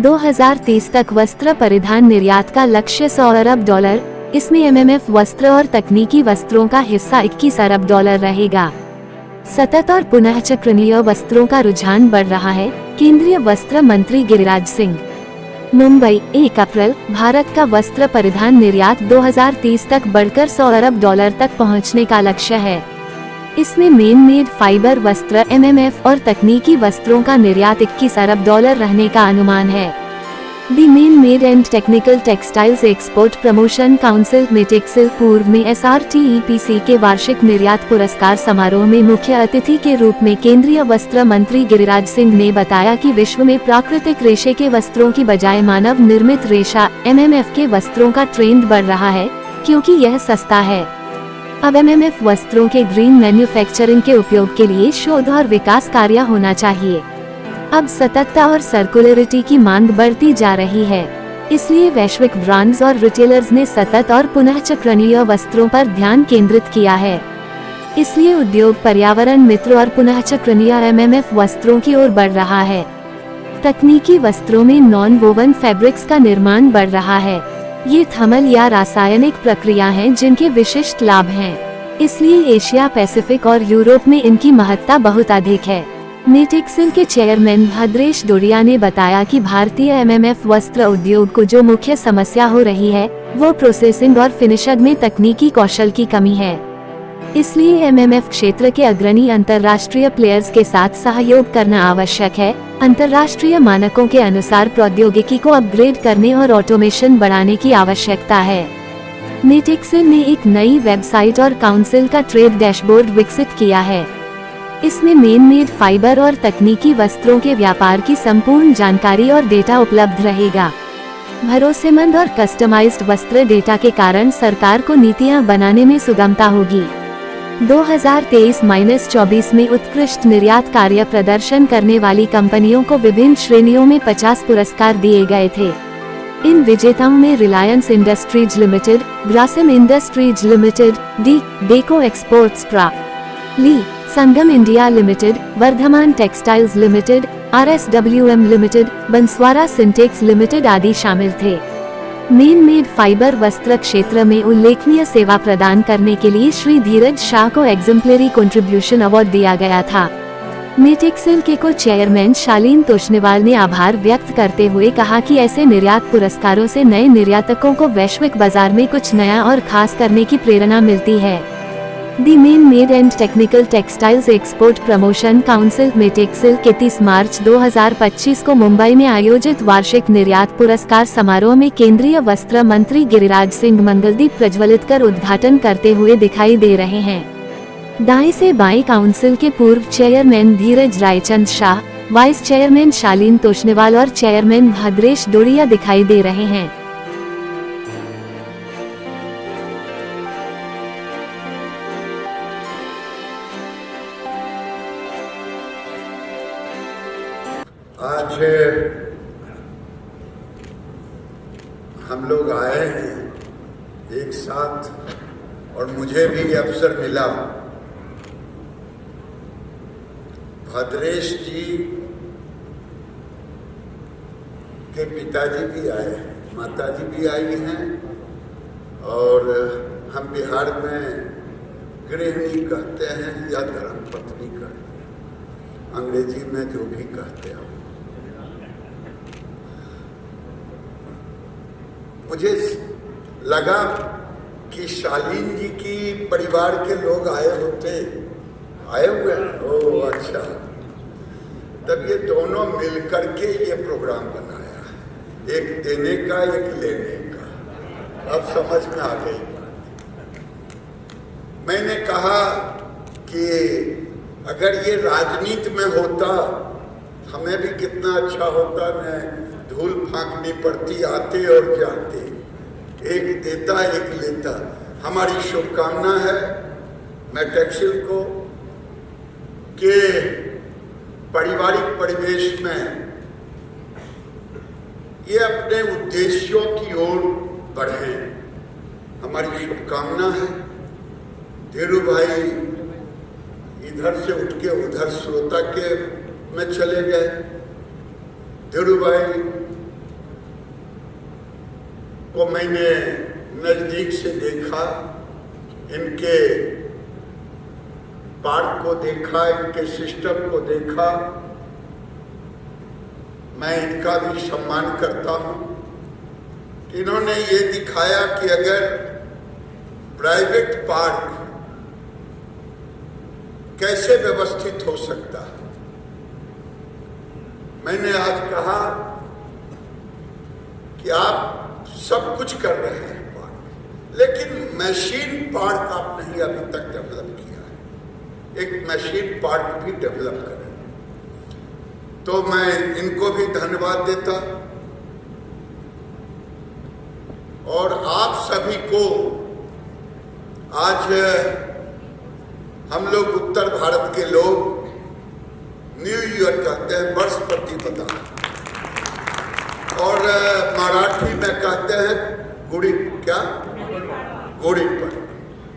2030 तक वस्त्र परिधान निर्यात का लक्ष्य $100 अरब। इसमें एमएमएफ वस्त्र और तकनीकी वस्त्रों का हिस्सा $21 अरब रहेगा। सतत और पुनः चक्रणीय वस्त्रों का रुझान बढ़ रहा है। केंद्रीय वस्त्र मंत्री गिरिराज सिंह। मुंबई, 1 अप्रैल। भारत का वस्त्र परिधान निर्यात 2030 तक बढ़कर $100 अरब तक पहुंचने का लक्ष्य है। इसमें मेड फाइबर वस्त्र, एमएमएफ और तकनीकी वस्त्रों का निर्यात $21 अरब रहने का अनुमान है। The Made and Technical Textiles Export Promotion Council MATEXIL पूर्व में SRTEPC के वार्षिक निर्यात पुरस्कार समारोह में मुख्य अतिथि के रूप में केंद्रीय वस्त्र मंत्री गिरिराज सिंह ने बताया कि विश्व में प्राकृतिक रेशे के वस्त्रों की बजाय मानव निर्मित रेशा एमएमएफ के वस्त्रों का ट्रेंड बढ़ रहा है, क्योंकि यह सस्ता है। अब एमएमएफ वस्त्रों के ग्रीन मैन्युफैक्चरिंग के उपयोग के लिए शोध और विकास कार्य होना चाहिए। अब सततता और सर्कुलरिटी की मांग बढ़ती जा रही है, इसलिए वैश्विक ब्रांड्स और रिटेलर्स ने सतत और पुनः चक्रणीय वस्त्रों पर ध्यान केंद्रित किया है। इसलिए उद्योग पर्यावरण मित्र और पुनः चक्रणीय एमएमएफ वस्त्रों की ओर बढ़ रहा है। तकनीकी वस्त्रों में नॉन वोवन फैब्रिक्स का निर्माण बढ़ रहा है। ये थर्मल या रासायनिक प्रक्रिया हैं जिनके विशिष्ट लाभ हैं। इसलिए एशिया पैसिफिक और यूरोप में इनकी महत्ता बहुत अधिक है। मेटेक्सिल के चेयरमैन भद्रेश डोडिया ने बताया कि भारतीय एमएमएफ वस्त्र उद्योग को जो मुख्य समस्या हो रही है वो प्रोसेसिंग और फिनिशिंग में तकनीकी कौशल की कमी है। इसलिए एमएमएफ क्षेत्र के अग्रणी अंतर्राष्ट्रीय प्लेयर्स के साथ सहयोग करना आवश्यक है। अंतर्राष्ट्रीय मानकों के अनुसार प्रौद्योगिकी को अपग्रेड करने और ऑटोमेशन बढ़ाने की आवश्यकता है। मेटेक्सिल ने एक नई वेबसाइट और काउंसिल का ट्रेड डैशबोर्ड विकसित किया है। इसमें मेड फाइबर और तकनीकी वस्त्रों के व्यापार की संपूर्ण जानकारी और डेटा उपलब्ध रहेगा। भरोसेमंद और कस्टमाइज्ड वस्त्र डेटा के कारण सरकार को नीतियां बनाने में सुगमता होगी। 2023-24 में उत्कृष्ट निर्यात कार्य प्रदर्शन करने वाली कंपनियों को विभिन्न श्रेणियों में 50 पुरस्कार दिए गए थे। इन विजेताओं में Reliance Industries Limited, Grasim Industries Limited, Deco Exports प्रा. ली, Sangam India Limited, Vardhman Textiles Limited, RSWM Limited, Banswara Syntex Limited आदि शामिल थे। मेड फाइबर वस्त्र क्षेत्र में उल्लेखनीय सेवा प्रदान करने के लिए श्री धीरज शाह को एग्जेम्पलरी कंट्रीब्यूशन अवार्ड दिया गया था। मेटेक्सिल के को चेयरमैन शालीन तोष्णीवाल ने आभार व्यक्त करते हुए कहा कि ऐसे निर्यात पुरस्कारों से नए निर्यातकों को वैश्विक बाजार में कुछ नया और खास करने की प्रेरणा मिलती है। The Made and Technical Textiles Export Promotion Council MATEXIL के 30 मार्च 2025 को मुंबई में आयोजित वार्षिक निर्यात पुरस्कार समारोह में केंद्रीय वस्त्र मंत्री गिरिराज सिंह मंगलदीप प्रज्वलित कर उद्घाटन करते हुए दिखाई दे रहे हैं। दाएं से बाएं काउंसिल के पूर्व चेयरमैन धीरज रायचंद शाह, वाइस चेयरमैन शालीन तोष्णीवाल और चेयरमैन भद्रेश डोडिया दिखाई दे रहे हैं। आज हम लोग आए हैं एक साथ और मुझे भी अवसर मिला। भद्रेश जी के पिताजी भी आए हैं, माताजी भी आई हैं और हम बिहार में गृहिणी कहते हैं या धर्मपत्नी कहते हैं, अंग्रेजी में जो भी कहते हैं। मुझे लगा कि शालीन जी की परिवार के लोग आए हुए हैं। ओह अच्छा, तब ये दोनों मिलकर के ये प्रोग्राम बनाया है, एक देने का एक लेने का। अब समझ में आ गई बात। मैंने कहा कि अगर ये राजनीति में होता हमें भी कितना अच्छा होता, न धूल फांकनी पड़ती आते और जाते, एक देता एक लेता। हमारी शुभकामना है मेटेक्सिल को कि पारिवारिक परिवेश में ये अपने उद्देश्यों की ओर बढ़ें, हमारी शुभकामना है। धीरू भाई इधर से उठ के उधर श्रोता के में चले गए। धीरू भाई को मैंने नजदीक से देखा, इनके पार्क को देखा, इनके सिस्टम को देखा। मैं इनका भी सम्मान करता हूं कि इन्होंने ये दिखाया कि अगर प्राइवेट पार्क कैसे व्यवस्थित हो सकता है। मैंने आज कहा कि आप सब कुछ कर रहे हैं पार्क, लेकिन मशीन पार्क आपने अभी तक डेवलप किया है। एक मशीन पार्क भी डेवलप करें, तो मैं इनको भी धन्यवाद देता। और आप सभी को आज हम लोग उत्तर भारत के लोग न्यू ईयर कहते हैं, वर्ष प्रतिपदा, और मराठी में कहते हैं गुड़ी, क्या गुड़ी पड़वा,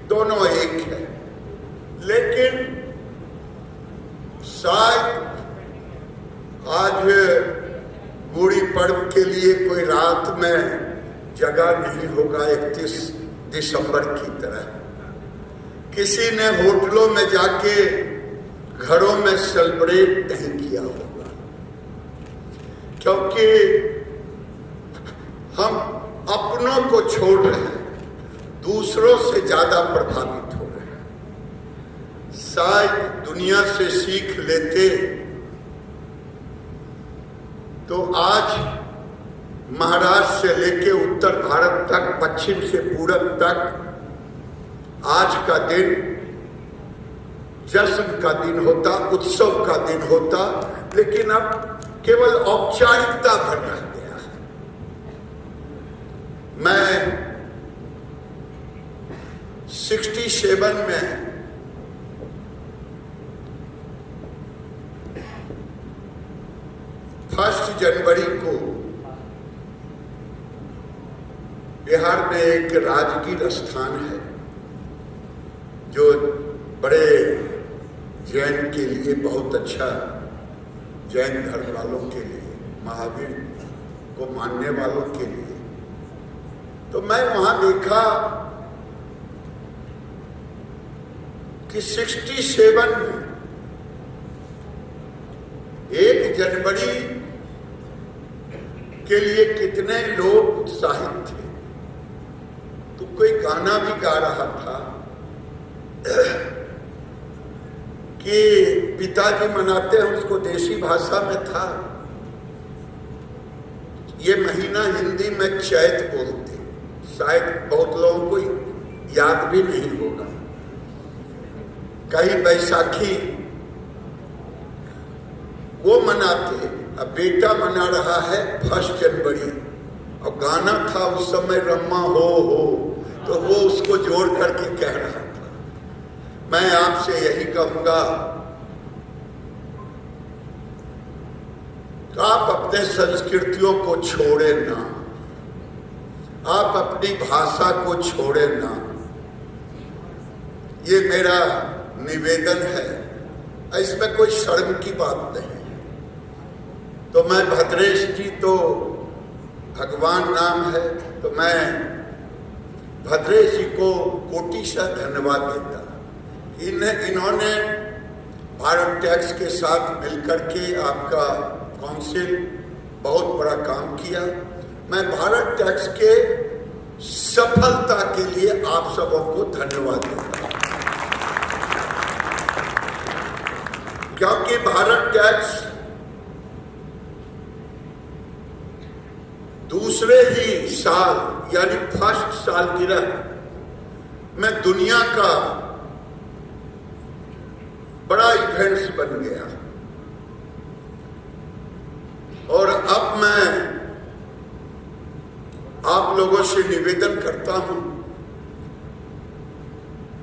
दोनों एक है। लेकिन शायद आज गुड़ी पर्व के लिए कोई रात में जगह नहीं होगा 31 दिसंबर की तरह। किसी ने होटलों में जाके घरों में सेलिब्रेट नहीं किया होगा, क्योंकि हम अपनों को छोड़ रहे हैं, दूसरों से ज्यादा प्रभावित हो रहे हैं। शायद दुनिया से सीख लेते तो आज महाराष्ट्र से लेके उत्तर भारत तक, पश्चिम से पूरब तक आज का दिन जश्न का दिन होता, उत्सव का दिन होता। लेकिन अब केवल औपचारिकता भर रह गया है। मैं 67 में फर्स्ट जनवरी को बिहार में एक राजगीर स्थान है जो बड़े जैन के लिए बहुत अच्छा, जैन धर्म वालों के लिए, महावीर को मानने वालों के लिए। तो मैं वहां देखा कि 67 में 1 जनवरी के लिए कितने लोग उत्साहित थे। तो कोई गाना भी गा रहा था कि पिताजी मनाते हैं, उसको देसी भाषा में था। ये महीना हिंदी में चैत बोलते, शायद बहुत लोगों को याद भी नहीं होगा। कहीं बैसाखी वो मनाते, अब बेटा मना रहा है 1 जनवरी, और गाना था उस समय रम्मा हो, तो वो उसको जोड़ करके कह रहा था। मैं आपसे यही कहूंगा कि आप अपने संस्कृतियों को छोड़े ना, आप अपनी भाषा को छोड़े ना, ये मेरा निवेदन है। इसमें कोई शर्म की बात नहीं। तो मैं भद्रेश जी, तो भगवान नाम है, तो मैं भद्रेश जी को कोटि से धन्यवाद देता। इन्होंने भारत टैक्स के साथ मिलकर के आपका काउंसिल बहुत बड़ा काम किया। मैं भारत टैक्स के सफलता के लिए आप सबों को धन्यवाद देता हूं, क्योंकि भारत टैक्स दूसरे ही साल यानी फर्स्ट सालगिरह में दुनिया का बड़ा इवेंट्स बन गया। और अब मैं आप लोगों से निवेदन करता हूं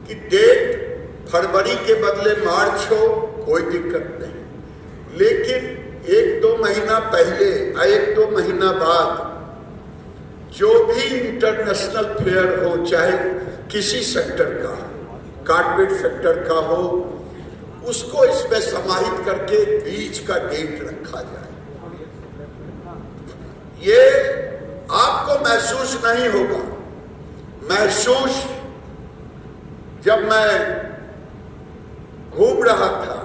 कि डेट फरवरी के बदले मार्च हो, कोई दिक्कत नहीं, लेकिन 1-2 महीना पहले, 1-2 महीना बाद जो भी इंटरनेशनल फेयर हो, चाहे किसी सेक्टर का, कॉर्पोरेट सेक्टर का हो, उसको इसमें समाहित करके बीच का डेट रखा जाए। ये आपको महसूस नहीं होगा। महसूस जब मैं घूम रहा था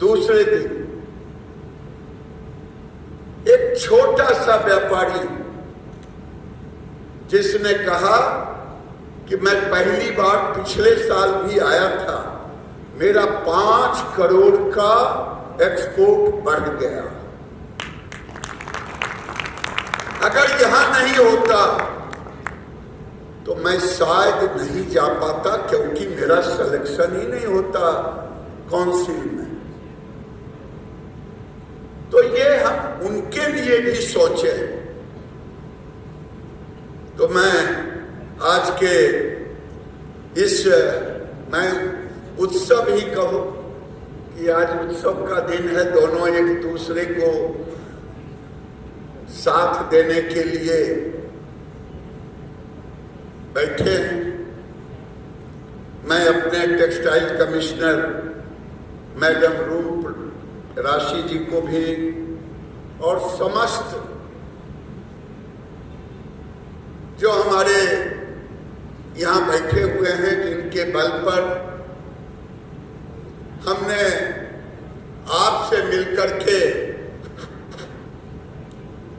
दूसरे दिन, एक छोटा सा व्यापारी जिसने कहा कि मैं पहली बार पिछले साल भी आया था, मेरा 5 करोड़ का एक्सपोर्ट बढ़ गया। अगर यहां नहीं होता तो मैं शायद नहीं जा पाता, क्योंकि मेरा सिलेक्शन ही नहीं होता काउंसिल में। तो ये हम उनके लिए भी सोचे। तो मैं आज के इस, मैं उत्सव ही कहूं कि आज उत्सव का दिन है, दोनों एक दूसरे को साथ देने के लिए बैठे हैं। मैं अपने टेक्सटाइल कमिश्नर मैडम रूप राशि जी को भी और समस्त जो हमारे यहाँ बैठे हुए हैं, जिनके बल पर हमने आपसे मिलकर के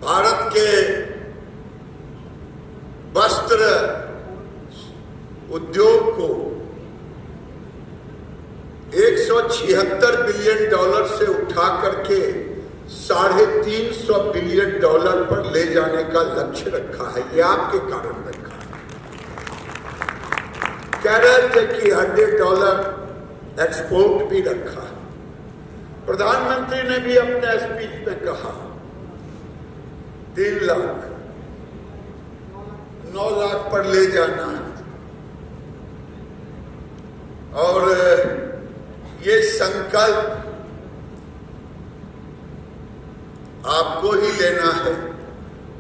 भारत के वस्त्र उद्योग को $176 बिलियन से उठा करके $350 बिलियन पर ले जाने का लक्ष्य रखा है। ये आपके कारण रखा है। कह रहे थे कि $100 एक्सपोर्ट भी रखा है। प्रधानमंत्री ने भी अपने स्पीच में कहा 3 लाख 9 लाख पर ले जाना है, और ये संकल्प आपको ही लेना है।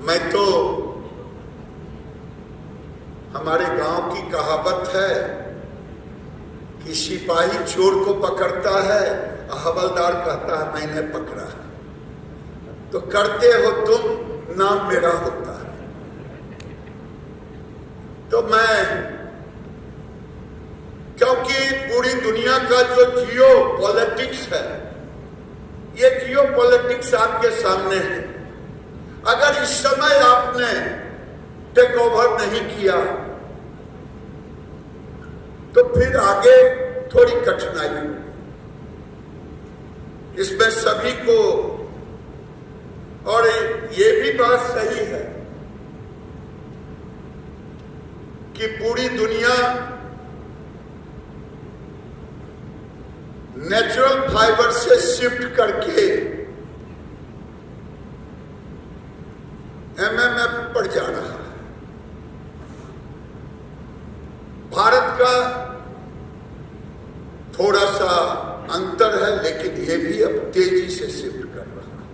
मैं तो, हमारे गांव की कहावत है कि सिपाही चोर को पकड़ता है, हवलदार कहता है मैंने पकड़ा है। तो करते हो तुम, नाम मेरा होता है। तो मैं, क्योंकि पूरी दुनिया का जो जियो पॉलिटिक्स है, ये जियो पॉलिटिक्स आपके सामने है। अगर इस समय आपने टेक ओवर नहीं किया तो फिर आगे थोड़ी कठिनाई होगी। इसमें सभी को, और ये भी बात सही है कि पूरी दुनिया नेचुरल फाइबर से शिफ्ट करके एमएमएफ पर जा रहा है। भारत का थोड़ा सा अंतर है, लेकिन ये भी अब तेजी से शिफ्ट कर रहा है।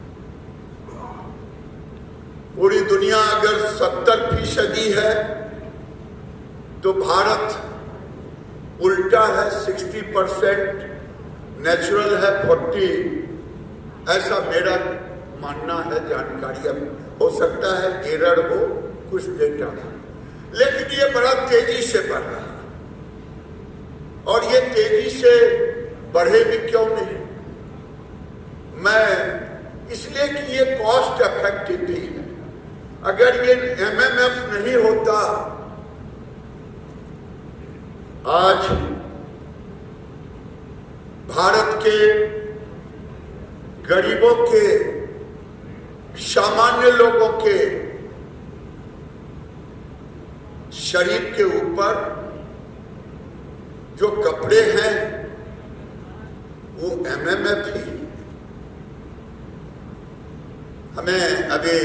पूरी दुनिया अगर 70% है तो भारत उल्टा है, 60% नेचुरल है, 40, ऐसा मेरा मानना है। जानकारी अब हो सकता है एरर हो कुछ डेटा में, लेकिन ये बड़ा तेजी से बढ़ रहा है। और ये तेजी से बढ़े भी क्यों नहीं? मैं इसलिए कि ये कॉस्ट इफेक्टिव भी है। अगर ये एमएमएफ नहीं होता, आज भारत के गरीबों के, सामान्य लोगों के शरीर के ऊपर जो कपड़े हैं वो एमएमएफ ही। हमें अभी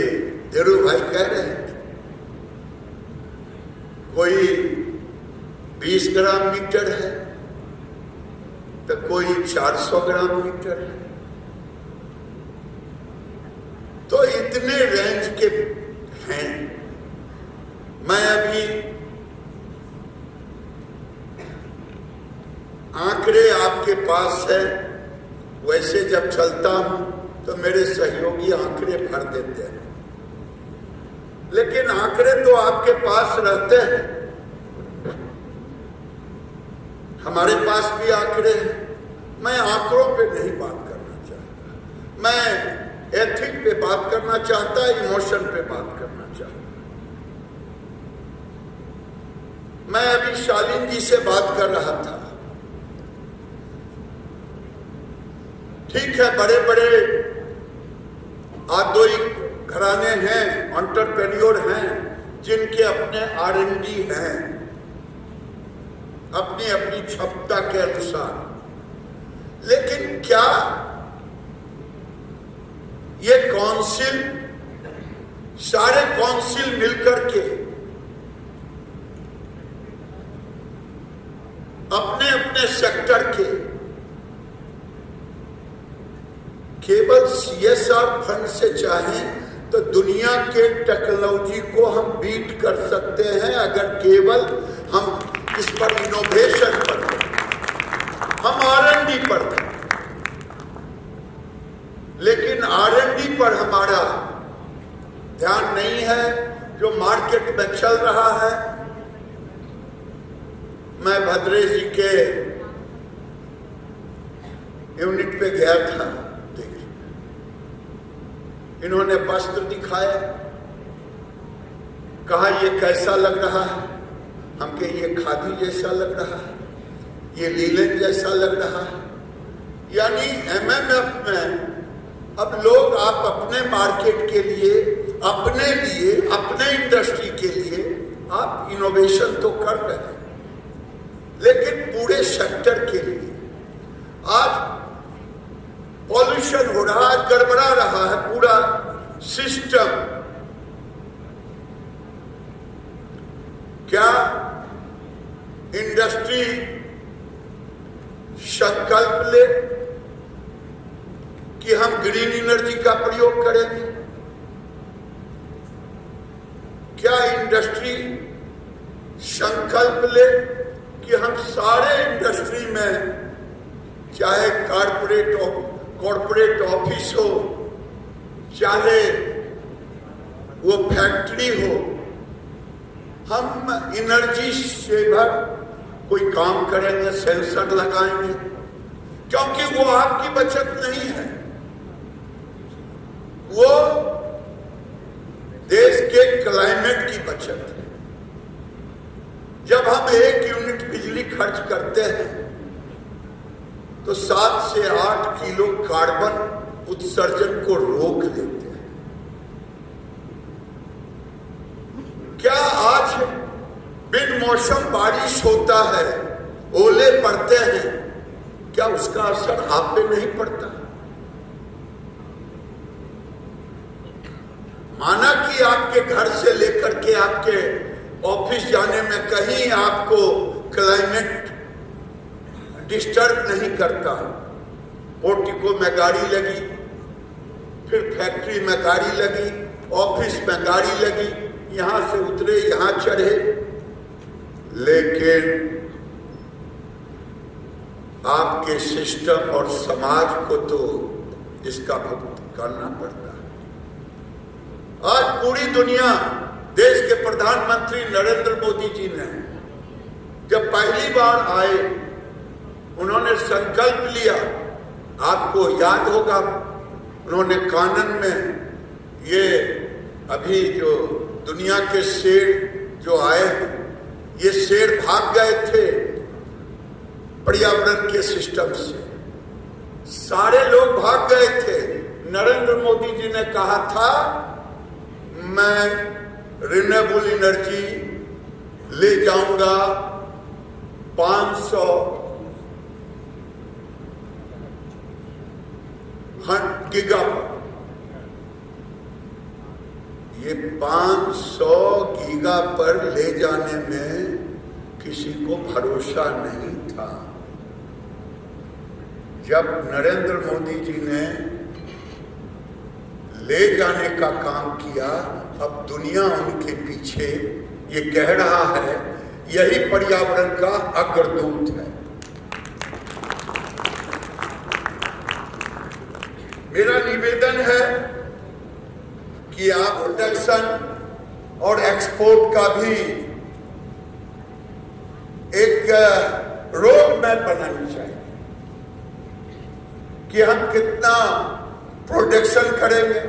धीरू भाई कह रहे थे, कोई 20 ग्राम मीटर है तो कोई 400 ग्राम मीटर है। तो इतने रेंज के हैं। मैं अभी आंकड़े आपके पास है, वैसे जब चलता हूं तो मेरे सहयोगी आंकड़े भर देते हैं, लेकिन आंकड़े तो आपके पास रहते हैं, हमारे पास भी आंकड़े हैं। मैं आंकड़ों पे नहीं बात करना चाहता, मैं एथिक पे बात करना चाहता, इमोशन पे बात करना चाहता। मैं अभी शालीन जी से बात कर रहा था। ठीक है, बड़े बड़े औद्योगिक घराने हैं, एंटरप्रेन्योर हैं, जिनके अपने R&D हैं, अपनी अपनी क्षमता के अनुसार। लेकिन क्या ये काउंसिल, सारे काउंसिल मिलकर के अपने अपने सेक्टर के केवल CSR फंड से चाहें तो दुनिया के टेक्नोलॉजी को हम बीट कर सकते हैं, अगर केवल हम इस पर इनोवेशन पर, हम R&D पर। लेकिन R&D पर हमारा ध्यान नहीं है जो मार्केट में चल रहा है। मैं भद्रेश जी के यूनिट पे गया था, इन्होंने वस्त्र दिखाया, कहा ये कैसा लग रहा है, हम कहे ये खादी जैसा लग रहा है, ये लीलन जैसा लग रहा है। यानी MMF में अब लोग आप अपने मार्केट के लिए, अपने इंडस्ट्री के लिए आप इनोवेशन तो कर रहे हैं, लेकिन पूरे सेक्टर के लिए आज पॉल्यूशन हो रहा है, गड़बड़ा रहा है पूरा सिस्टम। क्या इंडस्ट्री संकल्प ले कि हम ग्रीन एनर्जी का प्रयोग करेंगे? क्या इंडस्ट्री संकल्प ले कि हम सारे इंडस्ट्री में, चाहे कॉर्पोरेट ऑफिस हो, चाहे वो फैक्ट्री हो, हम एनर्जी सेवर कोई काम करेंगे, सेंसर लगाएंगे? क्योंकि वो आपकी बचत नहीं है, वो देश के क्लाइमेट की बचत है। जब हम 1 यूनिट बिजली खर्च करते हैं तो 7 से 8 किलो कार्बन उत्सर्जन को रोक लेते हैं। क्या आज बिन मौसम बारिश होता है, ओले पड़ते हैं, क्या उसका असर आप पे नहीं पड़ता? माना कि आपके घर से लेकर के आपके ऑफिस जाने में कहीं आपको क्लाइमेट डिस्टर्ब नहीं करता, पोर्टिको में गाड़ी लगी, फिर फैक्ट्री में गाड़ी लगी, ऑफिस में गाड़ी लगी, यहां से उतरे यहां चढ़े, लेकिन आपके सिस्टम और समाज को तो इसका भुगतान करना पड़ता है। आज पूरी दुनिया, देश के प्रधानमंत्री नरेंद्र मोदी जी ने जब पहली बार आए, उन्होंने संकल्प लिया, आपको याद होगा, उन्होंने कानन में ये अभी जो दुनिया के शेर जो आए हैं, ये शेर भाग गए थे पर्यावरण के सिस्टम से, सारे लोग भाग गए थे। नरेंद्र मोदी जी ने कहा था, मैं रिन्यूएबल एनर्जी ले जाऊंगा 500 गीगा पर। ये 500 गीगा पर ले जाने में किसी को भरोसा नहीं था। जब नरेंद्र मोदी जी ने ले जाने का काम किया, अब दुनिया उनके पीछे ये कह रहा है, यही पर्यावरण का अग्रदूत है। मेरा निवेदन है कि आप प्रोडक्शन और एक्सपोर्ट का भी एक रोड मैप बनानी चाहिए कि हम कितना प्रोडक्शन करेंगे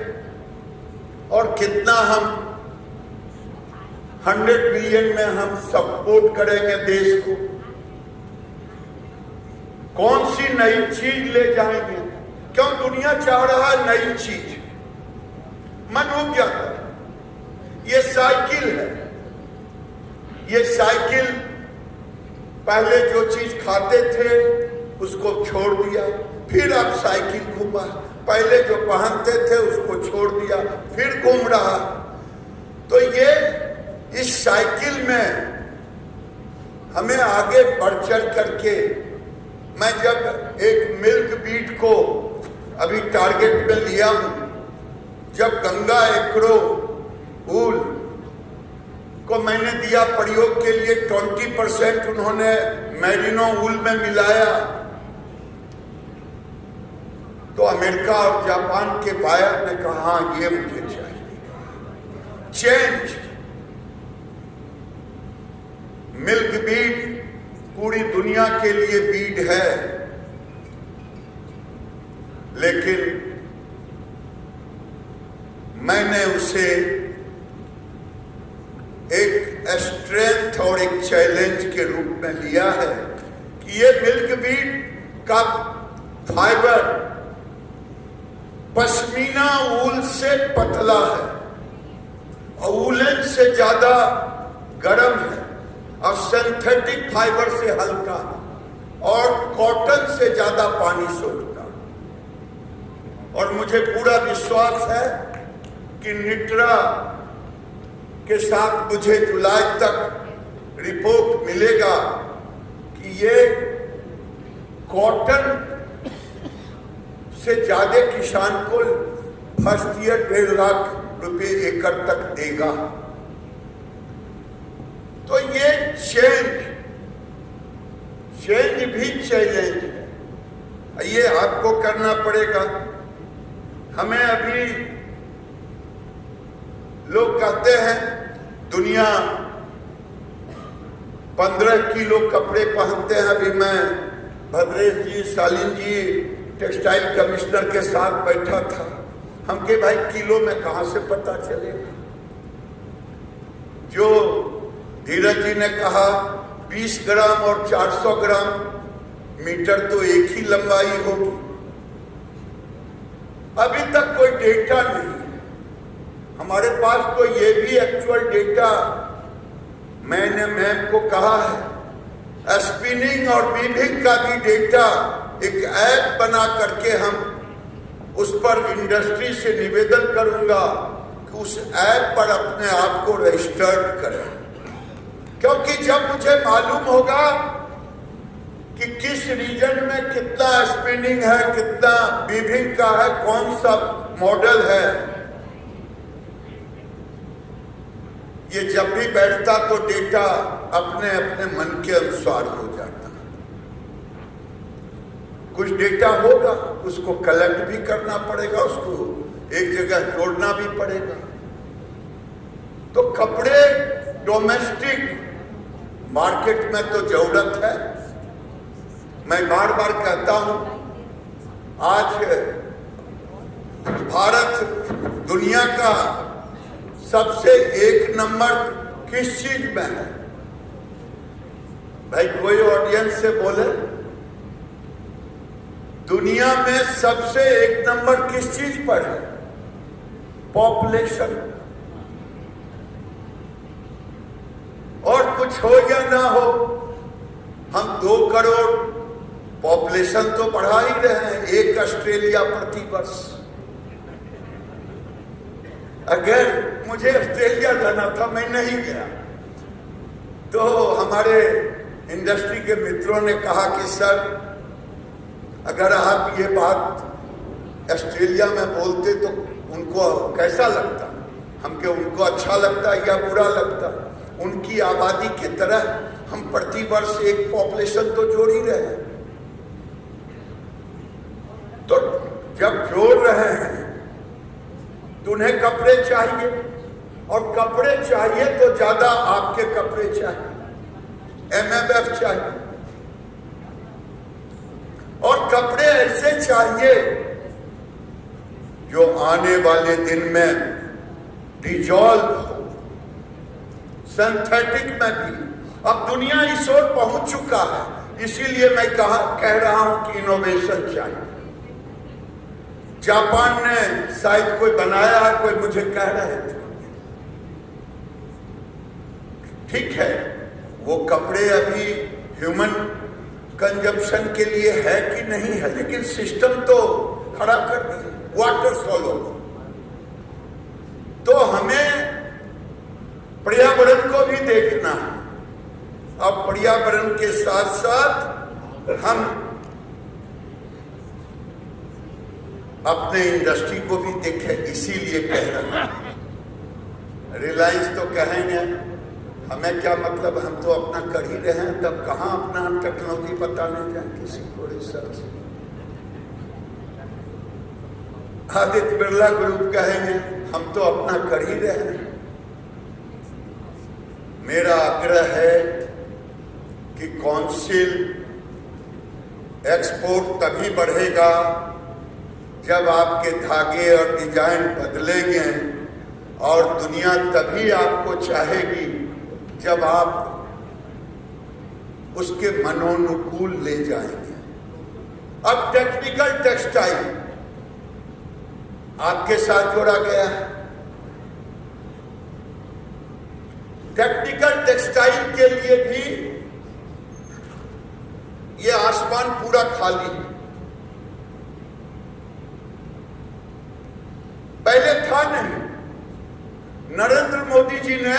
और कितना हम 100 बिलियन में हम सपोर्ट करेंगे देश को, कौन सी नई चीज ले जाएंगे। क्यों दुनिया चाह रहा है नई चीज, मन रुक जाता है। ये साइकिल है, ये साइकिल पहले जो चीज खाते थे उसको छोड़ दिया, फिर अब साइकिल घूमा, पहले जो पहनते थे उसको छोड़ दिया, फिर घूम रहा। तो ये इस साइकिल में हमें आगे बढ़ चढ़ करके, मैं जब एक मिल्क बीट को अभी टारगेट में लिया हूं, जब गंगा एग्रो वूल को मैंने दिया प्रयोग के लिए, 20% उन्होंने मेरिनो वूल में मिलाया, तो अमेरिका और जापान के बायर ने कहा हाँ ये मुझे चाहिए। चेंज, मिल्क बीट पूरी दुनिया के लिए बीट है, लेकिन मैंने उसे एक स्ट्रेंथ और एक चैलेंज के रूप में लिया है कि ये मिल्क बीट का फाइबर पश्मीना वूल से पतला है और वूलन से ज्यादा गर्म है और सिंथेटिक फाइबर से हल्का और कॉटन से ज्यादा पानी सोखता। और मुझे पूरा विश्वास है कि निट्रा के साथ मुझे जुलाई तक रिपोर्ट मिलेगा कि ये कॉटन से ज्यादा किसान को फर्स्ट ईयर 1.5 लाख रुपए एकड़ तक देगा। तो ये चेंज भी चैलेंज है, ये आपको करना पड़ेगा। हमें अभी लोग कहते हैं दुनिया 15 किलो कपड़े पहनते हैं। अभी मैं भद्रेश जी, शालीन जी टेक्सटाइल कमिश्नर के साथ बैठा था, हम के भाई किलो में कहां से पता चलेगा। जो धीरज जी ने कहा 20 ग्राम और 400 ग्राम मीटर तो एक ही लंबाई होगी, अभी तक कोई डेटा नहीं है हमारे पास। तो ये भी एक्चुअल डेटा मैंने मैम को कहा है, स्पिनिंग और वीविंग का भी डेटा एक ऐप बना करके हम उस पर इंडस्ट्री से निवेदन करूंगा कि उस ऐप पर अपने आप को रजिस्टर्ड करें, क्योंकि जब मुझे मालूम होगा कि किस रीजन में कितना स्पिनिंग है, कितना वीविंग का है, कौन सा मॉडल है, ये जब भी बैठता तो डेटा अपने अपने मन के अनुसार हो जाता। कुछ डेटा होगा उसको कलेक्ट भी करना पड़ेगा, उसको एक जगह जोड़ना भी पड़ेगा। तो कपड़े डोमेस्टिक मार्केट में तो जरूरत है। मैं बार बार कहता हूं, आज भारत दुनिया का सबसे एक नंबर किस चीज में है? भाई कोई ऑडियंस से बोले, दुनिया में सबसे एक नंबर किस चीज पर है? पॉपुलेशन। और कुछ हो या ना हो, हम 2 करोड़ पॉपुलेशन तो बढ़ा ही रहे हैं, 1 ऑस्ट्रेलिया प्रति वर्ष। अगर मुझे ऑस्ट्रेलिया जाना था, मैं नहीं गया, तो हमारे इंडस्ट्री के मित्रों ने कहा कि सर अगर आप ये बात ऑस्ट्रेलिया में बोलते तो उनको कैसा लगता? हमके उनको अच्छा लगता या बुरा लगता? उनकी आबादी की तरह हम प्रति वर्ष 1 पॉपुलेशन तो जोड़ ही रहे हैं। तो जब जोड़ रहे हैं तो उन्हें कपड़े चाहिए, और कपड़े चाहिए तो ज्यादा आपके कपड़े चाहिए, एमएमएफ चाहिए, और कपड़े ऐसे चाहिए जो आने वाले दिन में डिजॉल्व हो, सिंथेटिक में भी। अब दुनिया इस ओर पहुंच चुका है, इसीलिए मैं कह रहा हूं कि इनोवेशन चाहिए। जापान ने शायद कोई बनाया है, कोई मुझे कह रहे थे, ठीक है, वो कपड़े अभी ह्यूमन कंजम्पशन के लिए है कि नहीं है, लेकिन सिस्टम तो खड़ा कर दिया, वाटर सोलो। तो हमें पर्यावरण को भी देखना है। अब पर्यावरण के साथ साथ हम अपने इंडस्ट्री को भी देखें, इसीलिए कह रहे हैं। रिलायंस तो कहेंगे हमें क्या मतलब, हम तो अपना कर ही रहे हैं, तब कहां अपना टेक्नोलॉजी बताने जाए किसी को रिसर्च। आदित्य बिरला ग्रुप कहेंगे हम तो अपना कर ही रहे हैं। मेरा आग्रह है कि काउंसिल एक्सपोर्ट तभी बढ़ेगा जब आपके धागे और डिजाइन बदलेंगे, और दुनिया तभी आपको चाहेगी जब आप उसके मनोनुकूल ले जाएंगे। अब टेक्निकल टेक्सटाइल आपके साथ जोड़ा गया है। टेक्निकल टेक्सटाइल के लिए भी ये आसमान पूरा खाली है। पहले था नहीं। नरेंद्र मोदी जी ने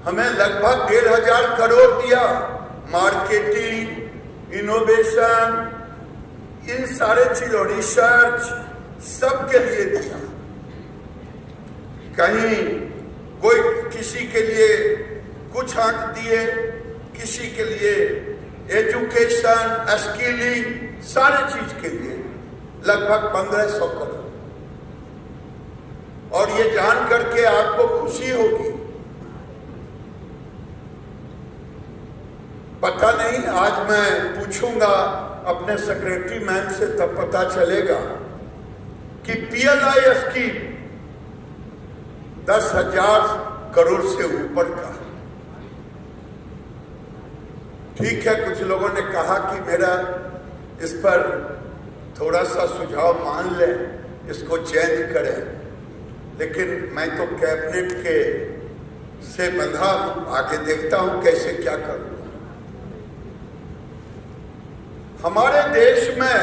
हमें लगभग 1,500 करोड़ दिया, मार्केटिंग, इनोवेशन, इन सारे चीजों, रिसर्च, सबके लिए दिया। कहीं कोई किसी के लिए कुछ अंक दिए, किसी के लिए एजुकेशन, स्किलिंग, सारे चीज के लिए लगभग 1,500 करोड़। और ये जान करके आपको खुशी होगी, पता नहीं, आज मैं पूछूंगा अपने सेक्रेटरी मैन से, तब पता चलेगा कि पीएलआई स्कीम 10,000 करोड़ से ऊपर का। ठीक है, कुछ लोगों ने कहा कि मेरा इस पर थोड़ा सा सुझाव मान लें, इसको चेंज करें, लेकिन मैं तो कैबिनेट के से बंधा हूं, आगे देखता हूं कैसे क्या करूं। हमारे देश में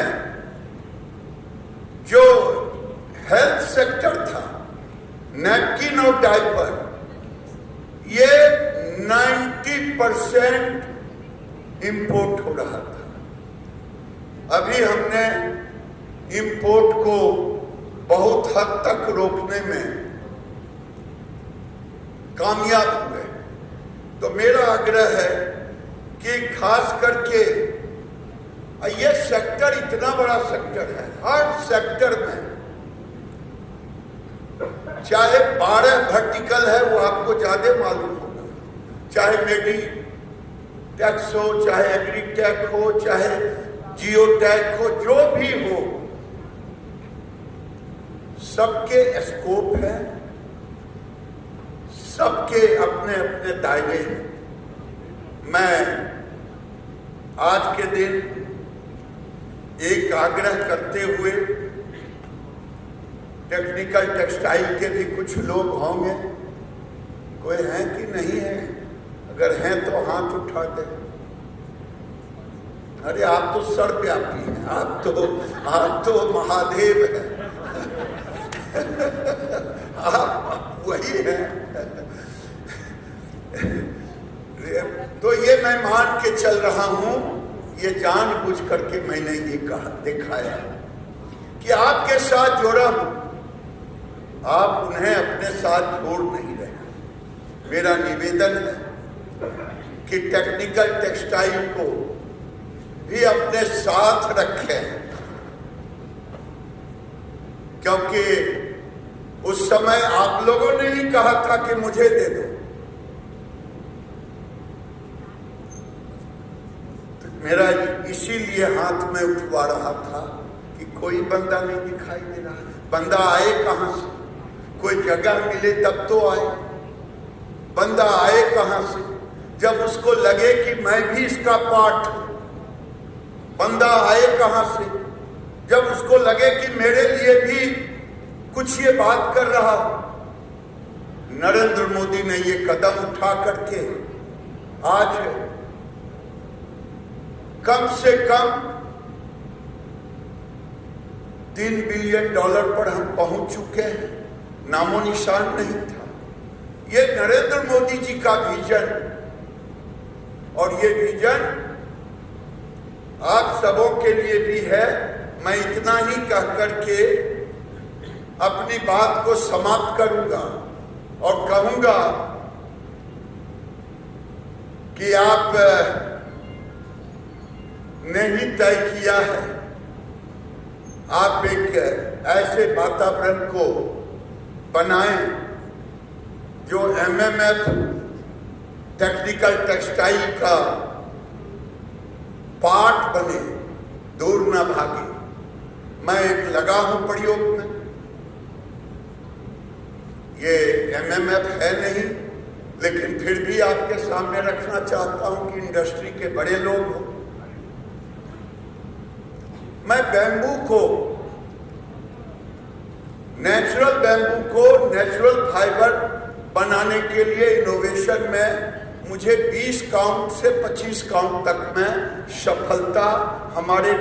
जो हेल्थ सेक्टर था, नैपकिन और डायपर, ये 90% इंपोर्ट हो रहा था। अभी हमने इंपोर्ट को बहुत हद तक रोकने में कामयाब हुए। तो मेरा आग्रह है कि खास करके ये सेक्टर इतना बड़ा सेक्टर है, हर सेक्टर में, चाहे 12 वर्टिकल है, वो आपको ज्यादा मालूम होगा, चाहे मेडी टैक्स हो, चाहे एग्रीटेक हो, चाहे जियोटेक हो, जो भी हो, सबके स्कोप है, सबके अपने अपने दायरे हैं। मैं आज के दिन एक आग्रह करते हुए, टेक्निकल टेक्सटाइल के भी कुछ लोग होंगे, कोई हैं कि नहीं है? अगर हैं तो हाथ उठा दे। अरे आप तो सर्वव्यापी हैं, आप तो महादेव हैं। आप वही हैं। तो ये मैं मान के चल रहा हूं, ये जानबूझ करके मैंने ये कहा, दिखाया कि आपके साथ जोड़ा हूं, आप उन्हें अपने साथ जोड़ नहीं रहे। मेरा निवेदन है कि टेक्निकल टेक्सटाइल को भी अपने साथ रखें, क्योंकि उस समय आप लोगों ने ही कहा था कि मुझे दे दो, तो मेरा इसीलिए हाथ में उठवा रहा था कि कोई बंदा नहीं दिखाई दे रहा। बंदा आए कहां से? कोई जगह मिले तब तो आए। बंदा आए कहां से? जब उसको लगे कि मैं भी इसका पार्ट हूं। बंदा आए कहां से? जब उसको लगे कि मेरे लिए भी कुछ ये बात कर रहा हूं। नरेंद्र मोदी ने ये कदम उठा करके आज कम से कम $3 बिलियन पर हम पहुंच चुके हैं। नामो निशान नहीं था। ये नरेंद्र मोदी जी का विजन, और ये विजन आप सबों के लिए भी है। मैं इतना ही कह करके अपनी बात को समाप्त करूंगा और कहूंगा कि आप ने ही तय किया है। आप एक ऐसे वातावरण को बनाएं जो एमएमएफ टेक्निकल टेक्सटाइल का पार्ट बने, दूर ना भागे। मैं एक लगा हूं प्रयोग में। ये एमएमएफ है नहीं, लेकिन फिर भी आपके सामने रखना चाहता हूं कि इंडस्ट्री के बड़े लोग हो। मैं बैम्बू को, नेचुरल बैम्बू को नेचुरल फाइबर बनाने के लिए इनोवेशन में मुझे 20 काउंट से 25 काउंट तक में सफलता हमारे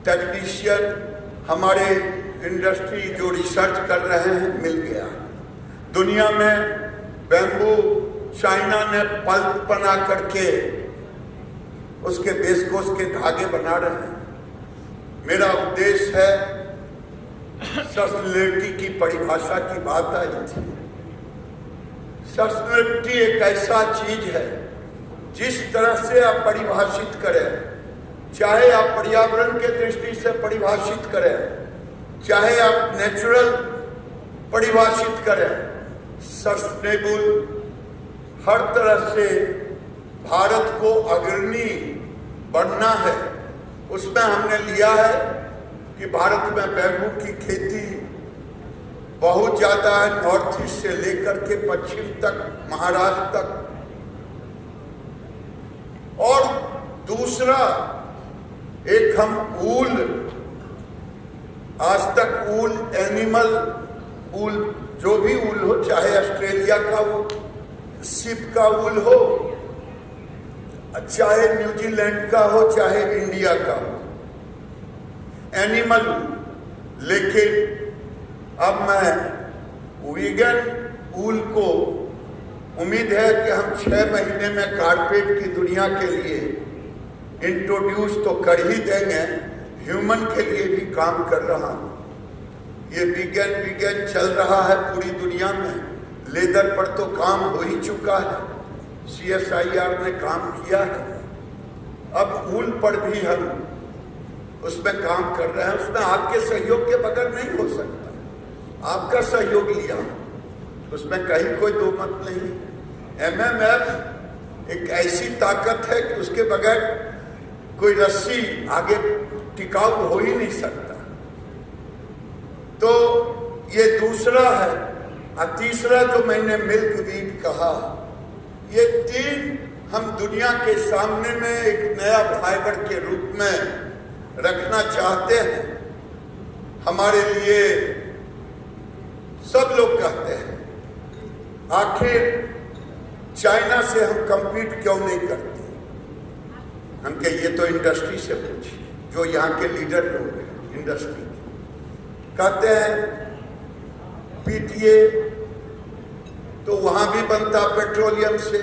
टेक्नीशियन, हमारे इंडस्ट्री जो रिसर्च कर रहे हैं मिल गया। दुनिया में बैम्बू चाइना ने पल्प बना करके उसके बेसकोस के धागे बना रहे हैं। मेरा उद्देश्य है, सस्टेनेबिलिटी की परिभाषा की बात आई थी। सस्टेनेबिलिटी एक ऐसा चीज है जिस तरह से आप परिभाषित करें, चाहे आप पर्यावरण के दृष्टि से परिभाषित करें, चाहे आप नेचुरल परिभाषित करें, सस्टेनेबल हर तरह से भारत को अग्रणी बनना है। उसमें हमने लिया है कि भारत में बैम्बू की खेती बहुत ज्यादा है, नॉर्थ ईस्ट से लेकर के पश्चिम तक, महाराष्ट्र तक। और दूसरा, एक हम ऊल, आज तक ऊल, एनिमल ऊल, जो भी ऊल हो, चाहे ऑस्ट्रेलिया का हो, शिप का ऊल हो, चाहे न्यूजीलैंड का हो, चाहे इंडिया का हो, एनिमल। लेकिन अब मैं वीगन ऊल को, उम्मीद है कि हम 6 महीने में कारपेट की दुनिया के लिए इंट्रोड्यूस तो कर ही देंगे। ह्यूमन के लिए भी काम कर रहा हूं। ये वीगन चल रहा है पूरी दुनिया में। लेदर पर तो काम हो ही चुका है, CSIR ने काम किया है। अब ऊल पर भी हम उसमें काम कर रहे हैं। उसमें आपके सहयोग के बगैर नहीं हो सकता। आपका सहयोग लिया, उसमें कहीं कोई दो मत नहीं। MMF एक ऐसी ताकत है कि उसके बगैर कोई रस्सी आगे टिकाऊ हो ही नहीं सकता। तो ये दूसरा है। और तीसरा जो मैंने मिल्क वीट कहा, ये 3 हम दुनिया के सामने में एक नया फाइबर के रूप में रखना चाहते हैं। हमारे लिए सब लोग कहते हैं, आखिर चाइना से हम compete क्यों नहीं करते? हम कहे ये तो इंडस्ट्री से पूछिए, जो यहाँ के लीडर लोग हैं इंडस्ट्री के। कहते हैं पीटीए तो वहां भी बनता पेट्रोलियम से,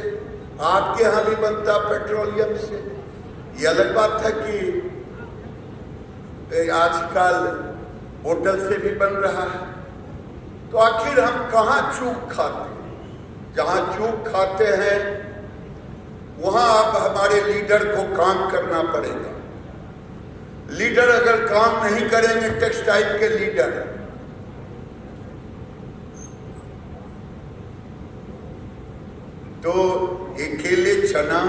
आपके यहां भी बनता पेट्रोलियम से। ये अलग बात है कि आजकल बोतल से भी बन रहा है। तो आखिर हम कहाँ चूक खाते हैं? जहां चूक खाते हैं वहां अब हमारे लीडर को काम करना पड़ेगा। लीडर अगर काम नहीं करेंगे, टेक्सटाइल के लीडर, तो अकेले चना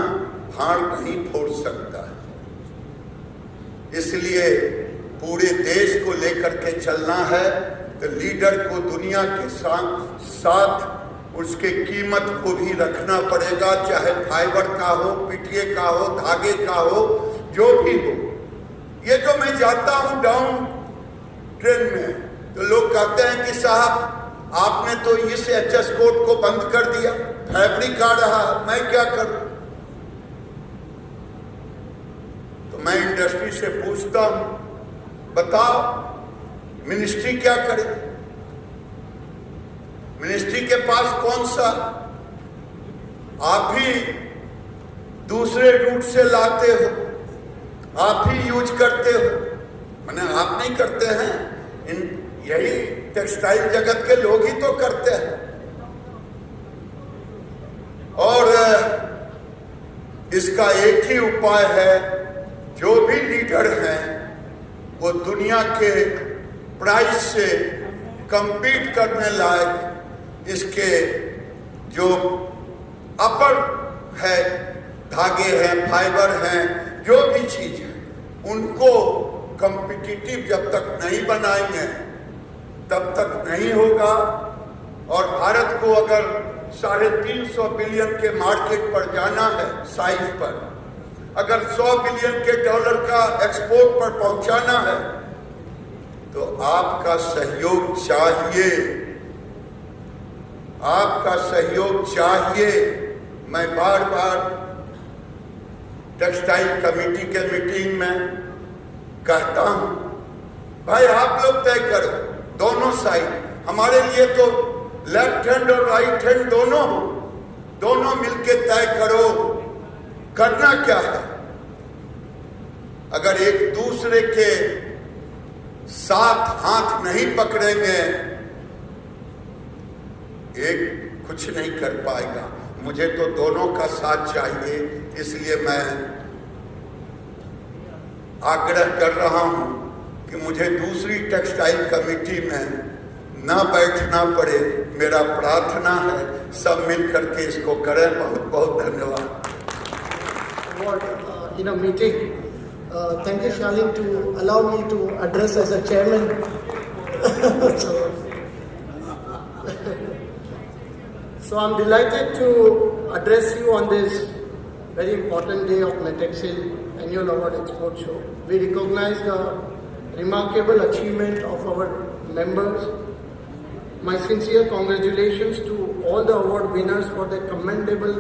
भाड़ नहीं फोड़ सकता है, इसलिए पूरे देश को लेकर के चलना है। तो लीडर को दुनिया के साथ उसके कीमत को भी रखना पड़ेगा, चाहे फाइबर का हो, पीटीए का हो, धागे का हो, जो भी हो। ये जो मैं जाता हूँ डाउन ट्रेन में, तो लोग कहते हैं कि साहब आपने तो इस एचएस कोड को बंद कर दिया, फैब्रिक आ रहा, मैं क्या करूं? तो मैं इंडस्ट्री से पूछता हूं, बताओ मिनिस्ट्री क्या करे? मिनिस्ट्री के पास कौन सा, आप ही दूसरे रूट से लाते हो, आप ही यूज करते हो, माने आप नहीं करते हैं, यही टेक्सटाइल जगत के लोग ही तो करते हैं। और इसका एक ही उपाय है, जो भी लीडर हैं वो दुनिया के प्राइस से compete करने लायक इसके जो अपर है, धागे हैं, फाइबर हैं, जो भी चीज है, उनको कॉम्पिटिटिव जब तक नहीं बनाएंगे तब तक नहीं होगा। और भारत को अगर 350 बिलियन के मार्केट पर जाना है, साइज पर, अगर 100 बिलियन के डॉलर का एक्सपोर्ट पर पहुंचाना है, तो आपका सहयोग चाहिए, आपका सहयोग चाहिए। मैं बार बार टेक्सटाइल कमेटी के मीटिंग में कहता हूं, भाई आप लोग तय करो, दोनों साइड, हमारे लिए तो लेफ्ट हैंड और राइट हैंड दोनों मिलके तय करो करना क्या है। अगर एक दूसरे के साथ हाथ नहीं पकड़ेंगे, एक कुछ नहीं कर पाएगा। मुझे तो दोनों का साथ चाहिए, इसलिए मैं आग्रह कर रहा हूं कि मुझे दूसरी टेक्सटाइल कमेटी में ना बैठना पड़े। मेरा प्रार्थना है सब मिल करके इसको करें। बहुत बहुत धन्यवाद। In a meeting, thank you, Shalin, to allow me to address as a chairman. So I'm delighted to address you on this very important day of Metexcel Annual Award Export Show. We recognize the remarkable achievement of our members. My sincere congratulations to all the award winners for their commendable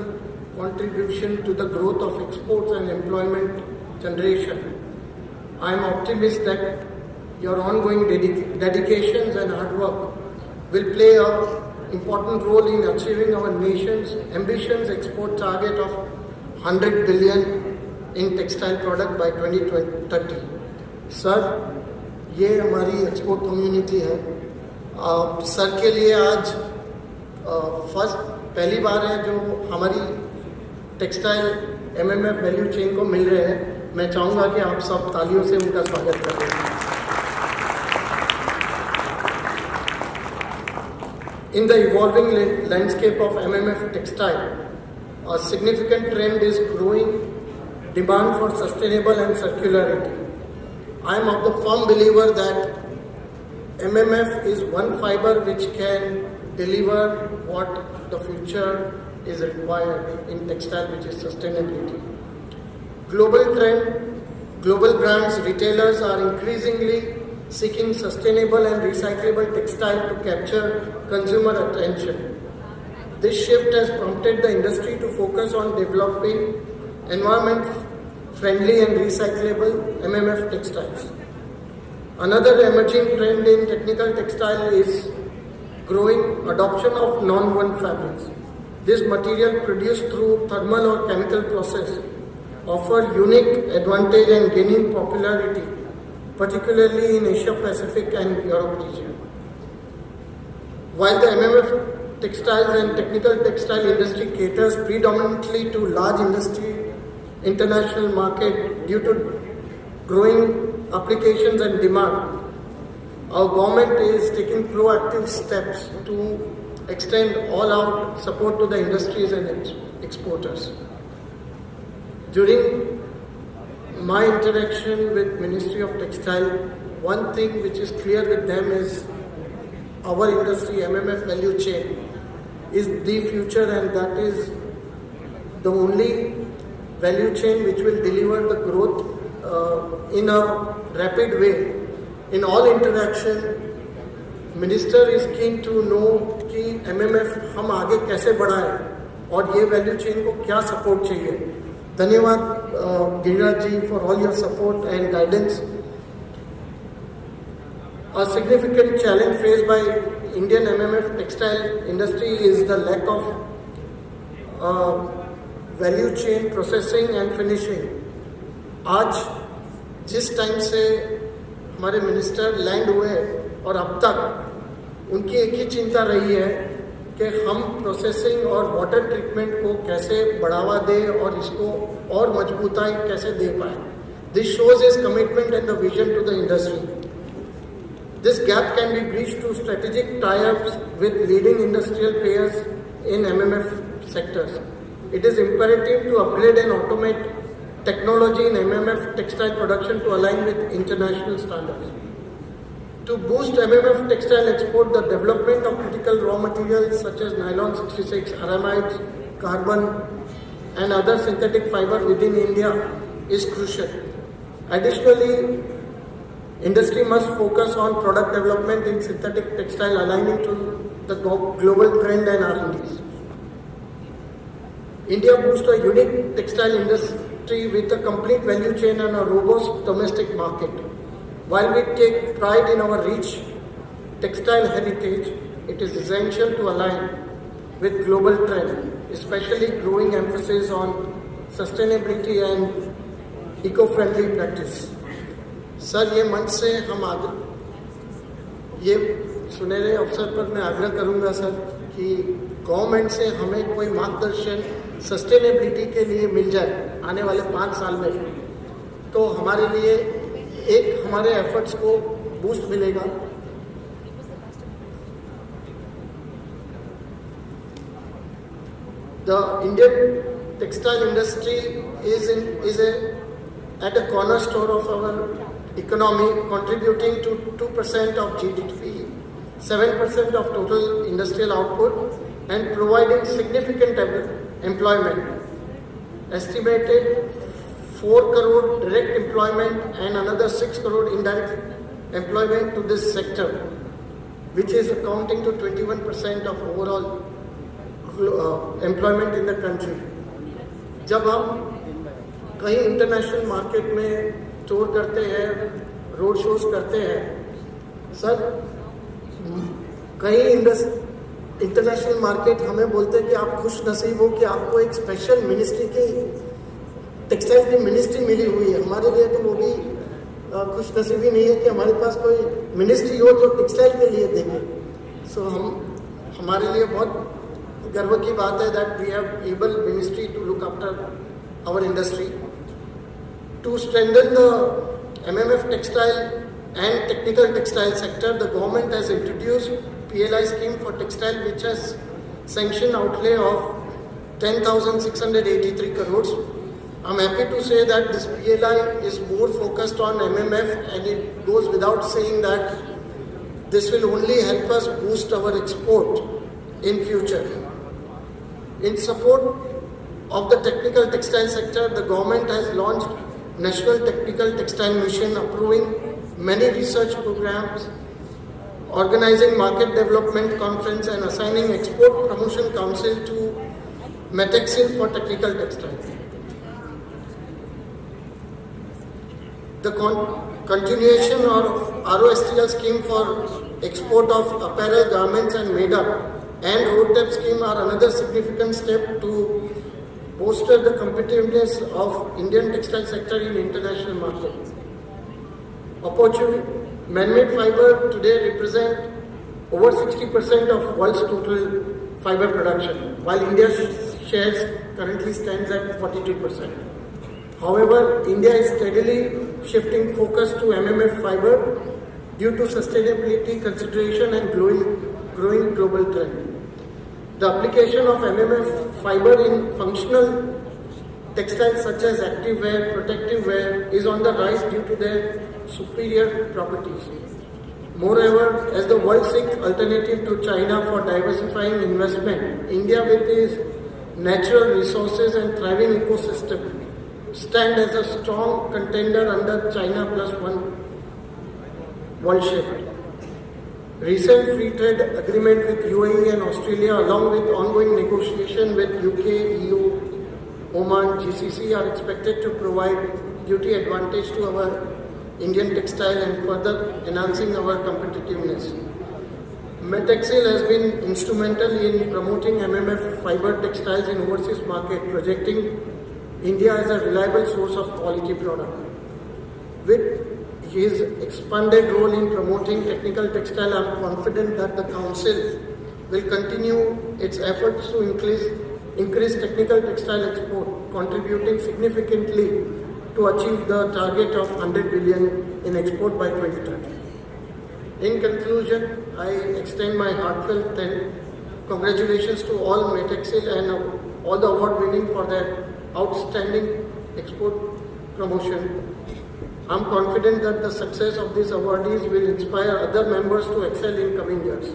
contribution to the growth of exports and employment generation. I am optimistic that your ongoing dedications and hard work will play an important role in achieving our nation's ambitious export target of 100 billion in textile product by 2030. Sir, ये हमारी export community है। Sir के लिए आज पहली बार है जो हमारी टेक्सटाइल एमएमएफ वैल्यू चेन को मिल रहे हैं। मैं चाहूँगा कि आप सब तालियों से उनका स्वागत करें। In the evolving landscape of MMF textile, a significant trend is growing demand for sustainable and circularity. I am of the firm believer that MMF is one fiber which can deliver what the future is required in textile, which is sustainability. Global trend, global brands, retailers are increasingly seeking sustainable and recyclable textile to capture consumer attention. This shift has prompted the industry to focus on developing environment-friendly and recyclable MMF textiles. Another emerging trend in technical textile is growing adoption of non-woven fabrics. This material produced through thermal or chemical process offer unique advantage and gaining popularity, particularly in Asia Pacific and Europe region. While the MMF textiles and technical textile industry caters predominantly to large industry international market due to growing applications and demand, our government is taking proactive steps to extend all-out support to the industries and exporters. During my interaction with Ministry of Textile, one thing which is clear with them is our industry, MMF value chain, is the future, and that is the only value chain which will deliver the growth in a rapid way. In all interaction, Minister is keen to know कि MMF हम आगे कैसे बढ़ाएं और ये value chain को क्या support चाहिए. धन्यवाद Giriraj ji for all your support and guidance. A significant challenge faced by Indian MMF textile industry is the lack of value chain processing and finishing. आज जिस टाइम से हमारे मिनिस्टर लैंड हुए और अब तक उनकी एक ही चिंता रही है कि हम प्रोसेसिंग और वाटर ट्रीटमेंट को कैसे बढ़ावा दें और इसको और मजबूताई कैसे दे पाए. This shows his commitment and the vision to the industry. This gap can be breached through strategic tie-ups with leading industrial players in MMF sectors. It is imperative to upgrade and automate technology in MMF textile production to align with international standards. To boost MMF textile export, the development of critical raw materials such as nylon 66, aramides, carbon and other synthetic fiber within India is crucial. Additionally, industry must focus on product development in synthetic textile aligning to the global trend and R&Ds. India boasts a unique textile industry with a complete value chain and a robust domestic market. While we take pride in our rich textile heritage, it is essential to align with global trend, especially growing emphasis on sustainability and eco-friendly practice. Sir, ये मंच से हम ये सुनहरे अवसर पर मैं आग्रह करूंगा सर कि गवर्नमेंट से हमें कोई मार्गदर्शन सस्टेनेबिलिटी के लिए मिल जाए आने वाले 5 साल में, तो हमारे लिए एक हमारे एफर्ट्स को बूस्ट मिलेगा. The Indian textile industry is at a cornerstone of our economy, contributing to 2% of GDP, 7% of total industrial output, and providing significant employment. Estimated 4 crore direct employment and another 6 crore indirect employment to this sector, which is accounting to 21% of overall employment in the country. जब हम कहीं international market में tour करते हैं, road shows करते हैं, sir कहीं international market हमें बोलते हैं कि आप खुश नसीब हो कि आपको एक स्पेशल मिनिस्ट्री की टेक्सटाइल की मिनिस्ट्री मिली हुई है. हमारे लिए तो वो भी खुश नसीबी नहीं है कि हमारे पास कोई मिनिस्ट्री हो जो टेक्सटाइल के लिए देखे. सो हमारे लिए बहुत गर्व की बात है that we have able ministry to look after our industry. To strengthen the MMF textile and technical textile sector, the government has introduced PLI scheme for textile, which has sanctioned outlay of 10,683 crores. I'm happy to say that this PLI is more focused on MMF, and it goes without saying that this will only help us boost our export in future. In support of the technical textile sector, the government has launched National Technical Textile Mission, approving many research programs, organizing market development conference, and assigning Export Promotion Council to Metexil for technical textiles. The continuation of ROSTL scheme for export of apparel, garments, and made-up and roadmap scheme are another significant step to bolster the competitiveness of Indian textile sector in international market. Opportunity. Man-made fiber today represent over 60% of world's total fiber production, while India's shares currently stands at 42%. However, India is steadily shifting focus to MMF fiber due to sustainability consideration and growing global trend. The application of MMF fiber in functional textiles such as active wear, protective wear is on the rise due to their superior properties. Moreover, as the world's sixth alternative to China for diversifying investment, India with its natural resources and thriving ecosystem stand as a strong contender under China plus one worldship. Recent free trade agreement with UAE and Australia along with ongoing negotiation with UK, EU, Oman, GCC are expected to provide duty advantage to our Indian textile and further enhancing our competitiveness. Metexcel has been instrumental in promoting MMF fiber textiles in overseas market, projecting India as a reliable source of quality product. With his expanded role in promoting technical textile, I am confident that the Council will continue its efforts to increase technical textile export, contributing significantly to achieve the target of 100 billion in export by 2030. In conclusion, I extend my heartfelt congratulations to all Metexcel and all the award winning for their outstanding export promotion. I am confident that the success of these awardees will inspire other members to excel in coming years.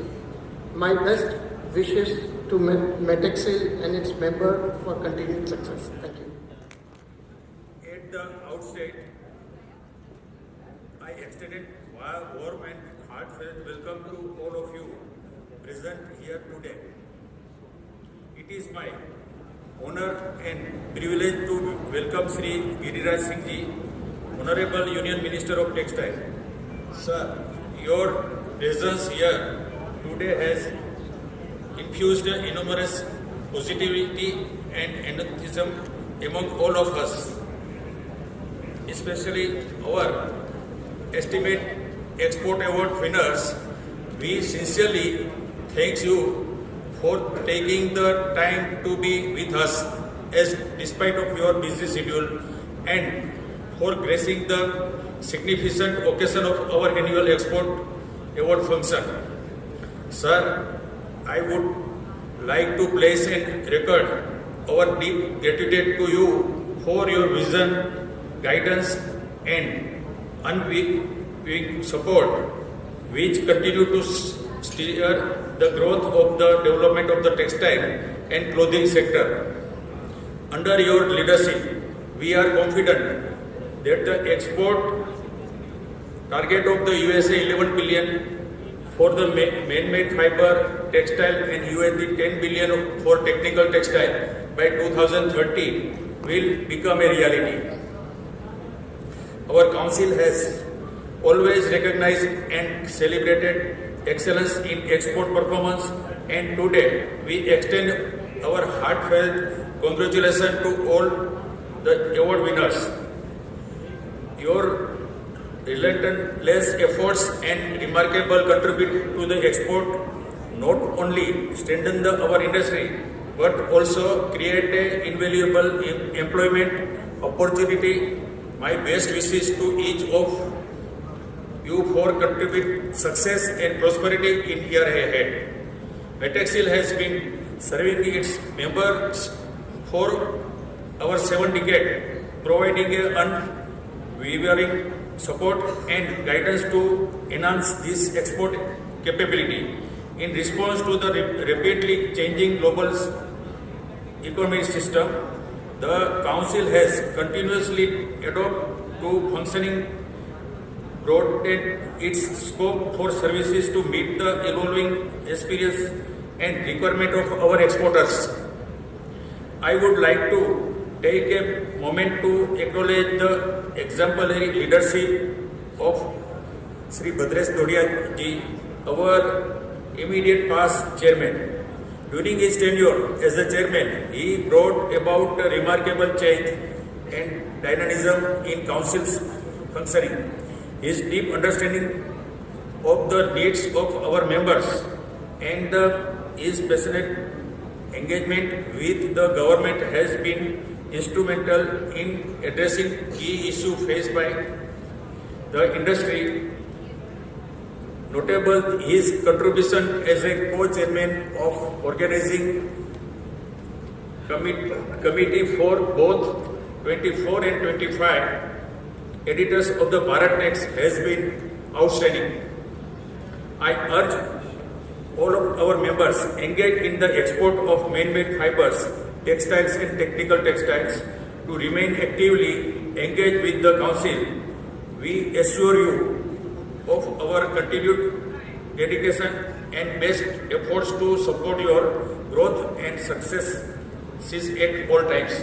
My best wishes to Metexcel and its member for continued success. Thank you. At the outset, I extended a warm and heartfelt welcome to all of you present here today. It is my honor and privilege to welcome Sri Giriraj Singh Ji, Honorable Union Minister of Textile. Sir, your presence here today has infused enormous positivity and enthusiasm among all of us, especially our esteemed export award winners. We sincerely thank you for taking the time to be with us as despite of your busy schedule and for gracing the significant occasion of our annual export award function. Sir, I would like to place and record our deep gratitude to you for your vision, guidance and unwavering support which continue to steer the growth of the development of the textile and clothing sector. Under your leadership, we are confident that the export target of the USA 11 billion for the man-made fiber textile and USD 10 billion for technical textile by 2030 will become a reality. Our council has always recognized and celebrated excellence in export performance, and today we extend our heartfelt congratulations to all the award winners. Your relentless efforts and remarkable contribution to the export not only strengthen our industry but also create an invaluable employment opportunity. My best wishes to each of you for contribute success and prosperity in year ahead. Metexcel has been serving its members for over 7 decades, providing an unwavering support and guidance to enhance this export capability. In response to the rapidly changing global economic system, the Council has continuously adopted to functioning broadened its scope for services to meet the evolving experience and requirement of our exporters. I would like to take a moment to acknowledge the exemplary leadership of Sri Bhadresh Dodia ji, our immediate past chairman. During his tenure as the chairman, he brought about a remarkable change and dynamism in council's functioning. His deep understanding of the needs of our members and his passionate engagement with the government has been instrumental in addressing key issues faced by the industry. Notable his contribution as a co-chairman of organizing committee for both 24 and 25 editors of the BharatNext has been outstanding. I urge all of our members engaged in the export of man-made fibers, textiles and technical textiles to remain actively engaged with the Council. We assure you of our continued dedication and best efforts to support your growth and success at all times.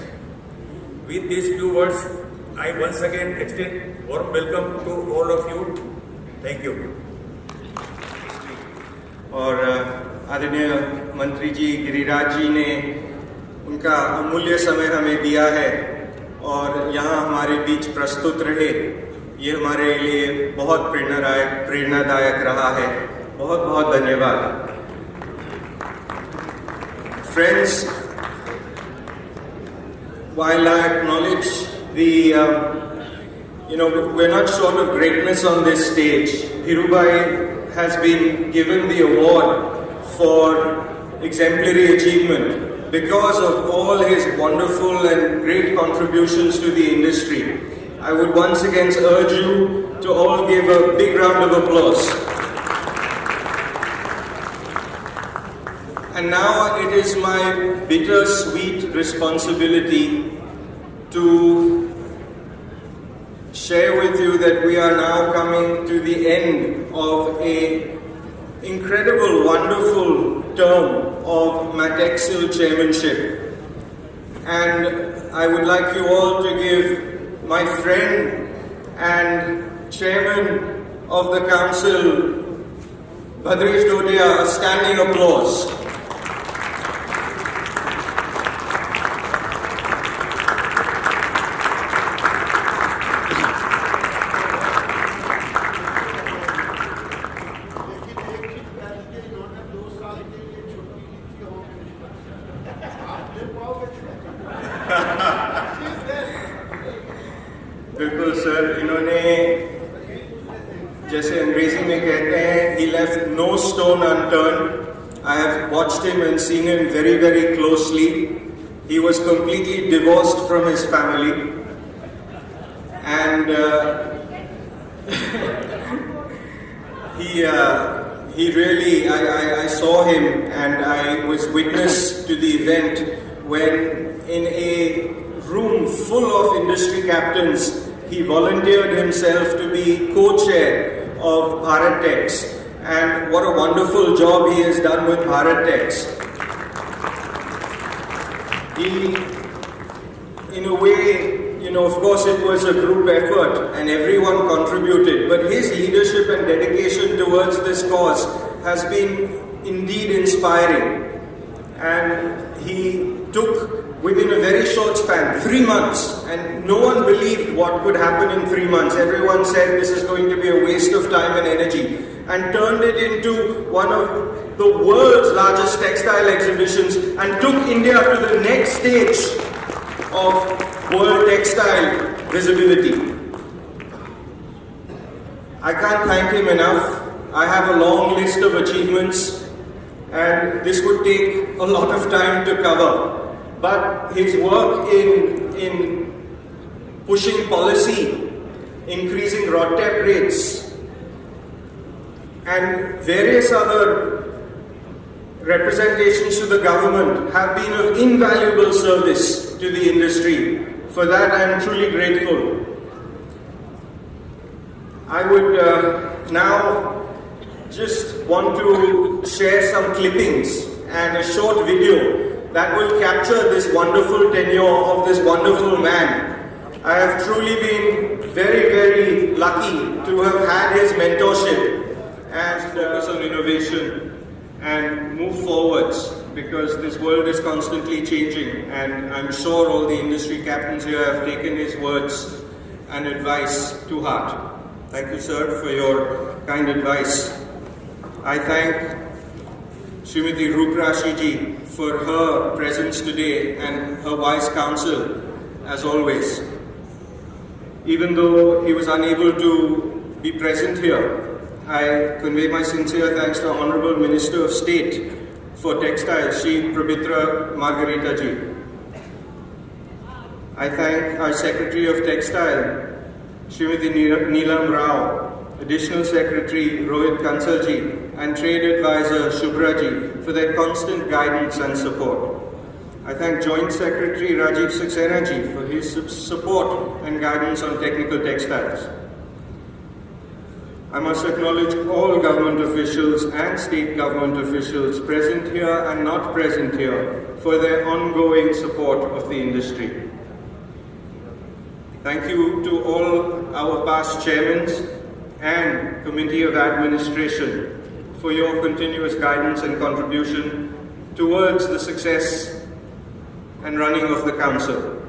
With these few words, I once again extend warm welcome to all of you. Thank you. और आदरणीय मंत्री जी गिरिराज जी ने उनका अमूल्य समय हमें दिया है और यहाँ हमारे बीच प्रस्तुत रहे, ये हमारे लिए बहुत प्रेरणादायक रहा है। बहुत बहुत धन्यवाद। Friends, while I acknowledge we're not short of greatness on this stage. Dhirubhai has been given the award for exemplary achievement because of all his wonderful and great contributions to the industry. I would once again urge you to all give a big round of applause. And now it is my bittersweet responsibility to share with you that we are now coming to the end of an incredible, wonderful term of Matexil chairmanship. And I would like you all to give my friend and chairman of the council, Bhadresh Dodia, a standing applause. बिल्कुल sir, इन्होंने जैसे अंग्रेजी में कहते हैं, he left no stone unturned. I have watched him and seen him very, very closely. He was completely divorced from his family, and he really, I saw him and I was witness to the event when in a room full of industry captains, he volunteered himself to be co-chair of BharatNext, and what a wonderful job he has done with BharatNext. He, in a way, of course it was a group effort and everyone contributed, but his leadership and dedication towards this cause has been indeed inspiring. And he took, within a very short span, 3 months, and no one believed what could happen in 3 months. Everyone said this is going to be a waste of time and energy, and turned it into one of the world's largest textile exhibitions and took India to the next stage of world textile visibility. I can't thank him enough. I have a long list of achievements, and this would take a lot of time to cover. But his work in pushing policy, increasing RoDTEP rates, and various other representations to the government have been of invaluable service to the industry. For that I am truly grateful. I would now just want to share some clippings and a short video that will capture this wonderful tenure of this wonderful man. I have truly been very, very lucky to have had his mentorship and focus on innovation and move forwards, because this world is constantly changing, and I'm sure all the industry captains here have taken his words and advice to heart. Thank you, sir, for your kind advice. I thank Srimati Ruprashi ji for her presence today and her wise counsel, as always. Even though he was unable to be present here, I convey my sincere thanks to Honorable Minister of State for Textiles, Shri Prabitra Margarita ji. I thank our Secretary of Textile, Srimati Neelam Rao, Additional Secretary Rohit Kansalji, and Trade Advisor Shubhra ji for their constant guidance and support. I thank Joint Secretary Rajiv Saxena ji for his support and guidance on technical textiles. I must acknowledge all government officials and state government officials present here and not present here for their ongoing support of the industry. Thank you to all our past chairmen and Committee of Administration for your continuous guidance and contribution towards the success and running of the Council.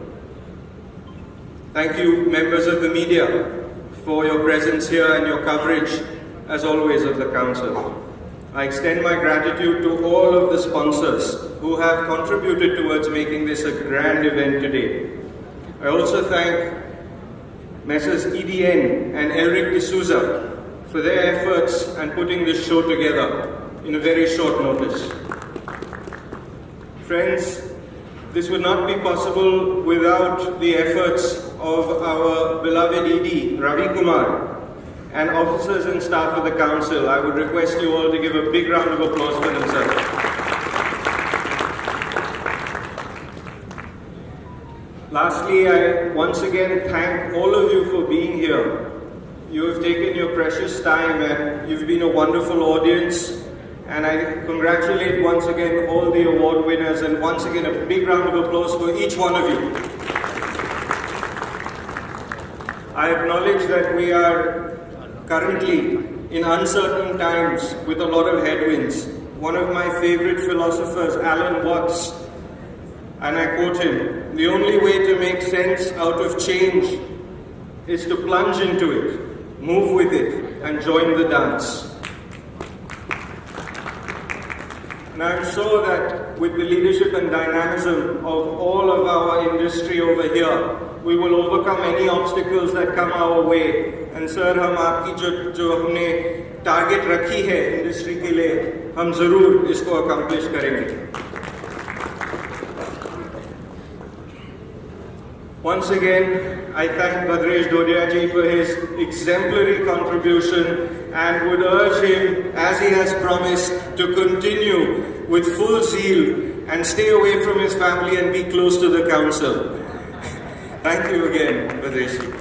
Thank you, members of the media, for your presence here and your coverage, as always, of the Council. I extend my gratitude to all of the sponsors who have contributed towards making this a grand event today. I also thank Messrs. EDN and Elric D'Souza for their efforts and putting this show together in a very short notice. Friends, this would not be possible without the efforts of our beloved ED, Ravi Kumar, and officers and staff of the Council. I would request you all to give a big round of applause for themselves. Lastly, I once again thank all of you for being here. You have taken your precious time and you've been a wonderful audience. And I congratulate once again all the award winners, and once again a big round of applause for each one of you. I acknowledge that we are currently in uncertain times with a lot of headwinds. One of my favorite philosophers, Alan Watts, and I quote him, "The only way to make sense out of change is to plunge into it, move with it, and join the dance." And I'm sure that with the leadership and dynamism of all of our industry over here, we will overcome any obstacles that come our way. And sir, हम आपकी जो हमने target रखी है industry के लिए, हम जरूर इसको accomplish करेंगे. Once again, I thank Bhadresh Dodia ji for his exemplary contribution and would urge him, as he has promised, to continue with full zeal and stay away from his family and be close to the Council. Thank you again, Bhadresh ji.